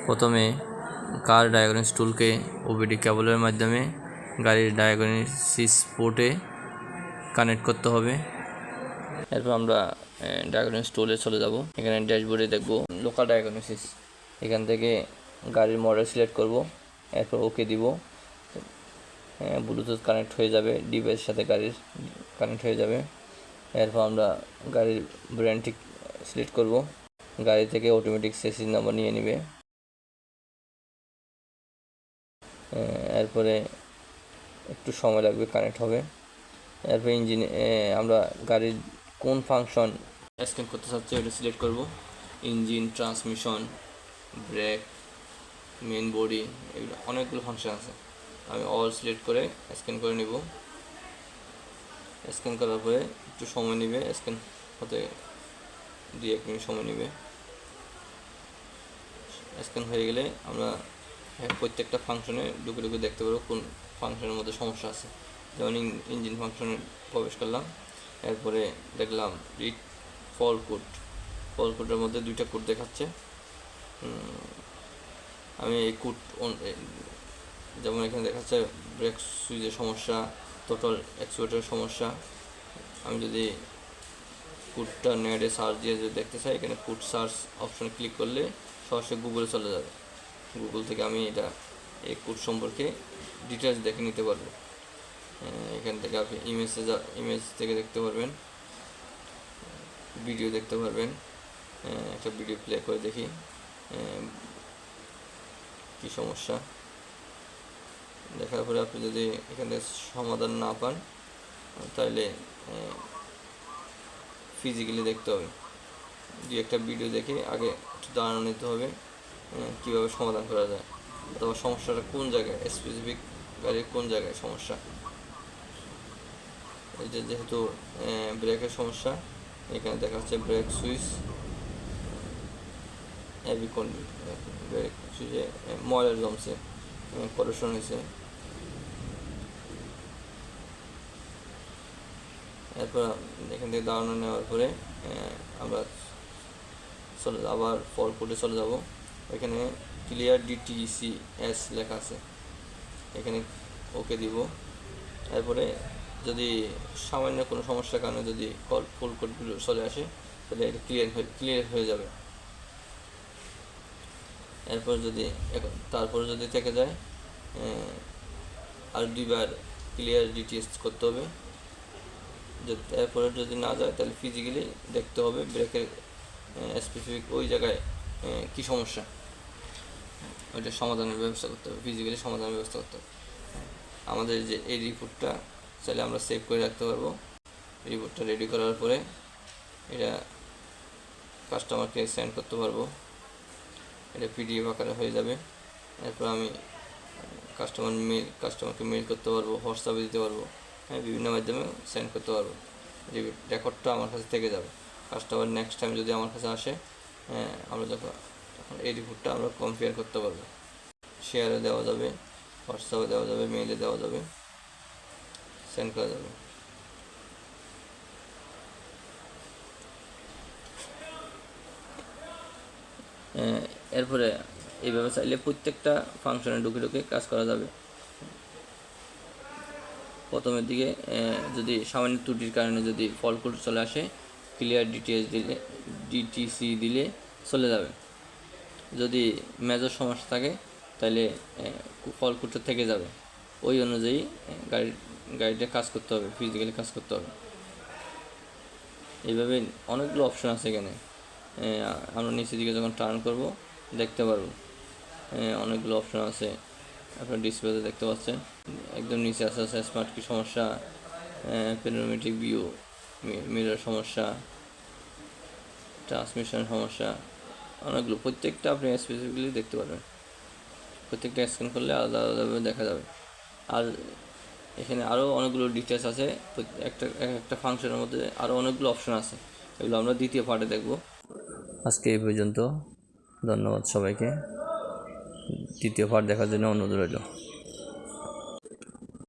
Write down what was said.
প্রথমে কার ডায়াগনস টুলকে ওবিডি কেবলের মাধ্যমে গাড়ির ডায়াগনোসিস পোর্টে কানেক্ট করতে হবে। এরপর আমরা ডায়াগনোসিস টুলে চলে যাব। এখানে ড্যাশবোর্ডে দেখব লোকাল ডায়াগনোসিস। এখান থেকে গাড়ির মডেল সিলেক্ট করব, এরপর ওকে দিব। ব্লুটুথ কানেক্ট হয়ে যাবে, ডিভাইসের সাথে গাড়ির কানেক্ট হয়ে যাবে। এরপর আমরা গাড়ির ব্র্যান্ডটি সিলেক্ট করব। গাড়ি থেকে অটোমেটিক চেসিস নাম্বার নিয়ে নেবে। এরপরে একটু সময় লাগবে, কানেক্ট হবে। এরপর ইঞ্জিন আমরা গাড়ির কোন ফাংশন স্ক্যান করতে চাচ্ছি ওটা সিলেক্ট করব। Engine, transmission, brake, main body, এগুলো অনেকগুলো ফাংশন আছে। আমি অল সিলেক্ট করে স্ক্যান করে নিব। স্ক্যান করার পরে একটু সময় নেবে, স্ক্যান হতে 2-1 মিনিট সময় নেবে। স্ক্যান হয়ে গেলে আমরা প্রত্যেকটা ফাংশনে ঢুকে দেখতে পারবো কোন ফাংশনের মধ্যে সমস্যা আছে। যেমন ইঞ্জিন ফাংশনে প্রবেশ করলাম, এরপরে দেখলাম রিড ফল কোডের মধ্যে 2টা কোড দেখাচ্ছে। আমি এই কোড যেমন এখানে দেখাচ্ছে ব্রেক সুইচের সমস্যা, টোটাল অ্যাকচুয়েটরের সমস্যা। আমি যদি কোডটা নেটে সার্চ দিয়ে যদি দেখতে চাই, এখানে কোড সার্চ অপশনে ক্লিক করলে সরাসরি গুগলে চলে যাবে। গুগল থেকে আমি এই কোড সম্পর্কে ডিটেলস দেখে নিতে পারবো। এখান থেকে আপনি ইমেজ থেকে দেখতে পারবেন, ভিডিও দেখতে পারবেন। একটা ভিডিও প্লে করে দেখি কি সমস্যা। দেখার পরে আপনি যদি এখান থেকে সমাধান না পান, তাহলে ফিজিক্যালি দেখতে হবে। একটা ভিডিও দেখে আগে একটু ধারণা নিতে হবে কীভাবে সমাধান করা যায়, অথবা সমস্যাটা কোন জায়গায়, স্পেসিফিক গাড়ির কোন জায়গায় সমস্যা। এই যেহেতু ব্রেকের সমস্যা, এখানে দেখা যাচ্ছে ব্রেক সুইচ ব্রেক সুইচে ময়লা জমছে, করেকশন হয়েছে। এরপর এখান থেকে ধারণা নেওয়ার পরে আমরা আবার ফল কোডে চলে যাব। এখানে ক্লিয়ার DTCS লেখা আছে, এখানে ওকে দিব। এরপরে যদি সামান্য কোনো সমস্যার কারণে যদি ফুল কোডগুলো চলে আসে, তাহলে এটা ক্লিয়ার হয়ে যাবে। তারপর যদি থেকে যায়, আর 2বার ক্লিয়ার DTS করতে হবে। এরপরে যদি না যায়, তাহলে ফিজিক্যালি দেখতে হবে ব্রেকের স্পেসিফিক ওই জায়গায় কী সমস্যা, ওইটা সমাধানের ব্যবস্থা করতে হবে, ফিজিক্যালি সমাধানের ব্যবস্থা করতে হবে। আমাদের যে এই রিপোর্টটা চাইলে আমরা সেভ করে রাখতে পারবো। রিপোর্টটা রেডি করার পরে এটা কাস্টমারকে সেন্ড করতে পারবো, এটা PDF আকারে হয়ে যাবে। এরপর আমি কাস্টমারকে মেল করতে পারবো, হোয়াটসঅ্যাপে দিতে পারবো, বিভিন্ন মাধ্যমে সেন্ড করতে পারবো। রেকর্ডটা আমার কাছে থেকে যাবে। কাস্টমার নেক্সট টাইম যদি আমার কাছে আসে, আমরা যখন এই রিপোর্টটা আমরা কম্পেয়ার করতে পারবো। শেয়ারে দেওয়া যাবে, হোয়াটসঅ্যাপে দেওয়া যাবে, মেইলে দেওয়া যাবে, সেন্ড করা যাবে। এরপরে এইভাবে চাইলে প্রত্যেকটা ফাংশনে ঢুকে কাজ করা যাবে। প্রথমের দিকে যদি সামান্য ত্রুটির কারণে যদি ফল কোড চলে আসে, ক্লিয়ার DTC দিলে চলে যাবে। যদি মেজর সমস্যা থাকে, তাহলে ফল কোডটা থেকে যাবে। ওই অনুযায়ী গাড়িটা কাজ করতে হবে, ফিজিক্যালি কাজ করতে হবে। এইভাবে অনেকগুলো অপশন আছে এখানে। আমরা নিচের দিকে যখন টার্ন করব, দেখতে পারবো অনেকগুলো অপশন আছে। আপনার ডিসপ্লেতে দেখতে পাচ্ছেন, একদম নিচে আছে স্মার্ট কি সমস্যা, প্যানোরামেটিক ভিউ, মিরর সমস্যা, ট্রান্সমিশন সমস্যা, অনেকগুলো। প্রত্যেকটা আপনি স্পেসিফিক্যালি দেখতে পারবেন। প্রত্যেকটা স্ক্যান করলে আলাদা আলাদাভাবে দেখা যাবে। আর এখানে আরও অনেকগুলো ডিটেলস আছে, একটা ফাংশনের মধ্যে আরও অনেকগুলো অপশন আছে। এগুলো আমরা দ্বিতীয় পার্টে দেখব। আজকে এই পর্যন্ত, ধন্যবাদ সবাইকে। দ্বিতীয় পার্ট দেখার জন্য অনুরোধ রইল।